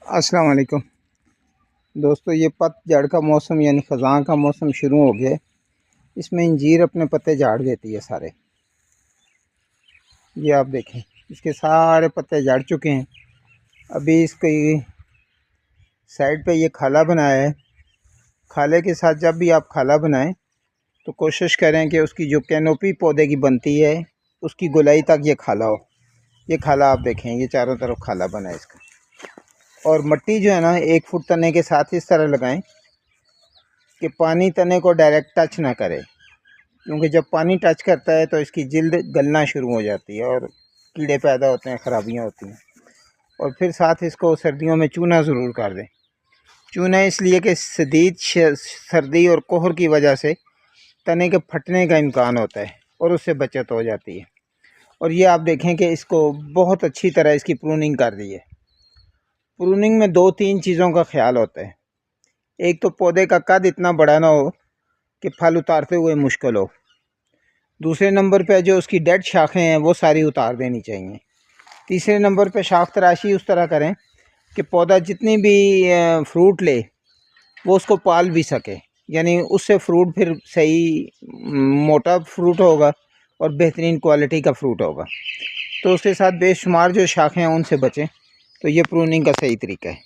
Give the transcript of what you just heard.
अस्सलाम वालेकुम दोस्तों, ये पतझड़ का मौसम यानी ख़ज़ां का मौसम शुरू हो गया है। इसमें इंजीर अपने पत्ते झाड़ देती है सारे। ये आप देखें, इसके सारे पत्ते झाड़ चुके हैं। अभी इसकी साइड पे ये खाला बनाया है। खाले के साथ जब भी आप खाला बनाएं तो कोशिश करें कि उसकी जो कैनोपी पौधे की बनती है उसकी गोलाई तक ये खाला हो। ये खाला आप देखें, ये चारों तरफ खाला बना है इसका। और मिट्टी जो है ना, 1 फुट तने के साथ इस तरह लगाएं कि पानी तने को डायरेक्ट टच ना करे, क्योंकि जब पानी टच करता है तो इसकी जिल्द गलना शुरू हो जाती है और कीड़े पैदा होते हैं, ख़राबियाँ होती हैं। और फिर साथ इसको सर्दियों में चूना ज़रूर कर दें। चूना इसलिए कि शदीद सर्दी और कोहर की वजह से तने के फटने का इम्कान होता है और उससे बचत हो जाती है। और ये आप देखें कि इसको बहुत अच्छी तरह इसकी प्रूनिंग कर दी है। प्रूनिंग में 2-3 चीज़ों का ख्याल होता है। एक तो पौधे का कद इतना बड़ा ना हो कि फल उतारते हुए मुश्किल हो। दूसरे नंबर पे जो उसकी डेड शाखें हैं वो सारी उतार देनी चाहिए। तीसरे नंबर पे शाख तराशी उस तरह करें कि पौधा जितनी भी फ्रूट ले वो उसको पाल भी सके, यानी उससे फ्रूट फिर सही मोटा फ्रूट होगा और बेहतरीन क्वालिटी का फ्रूट होगा। तो उसके साथ बेशुमार जो शाखें हैं उनसे बचें। तो ये प्रूनिंग का सही तरीका है।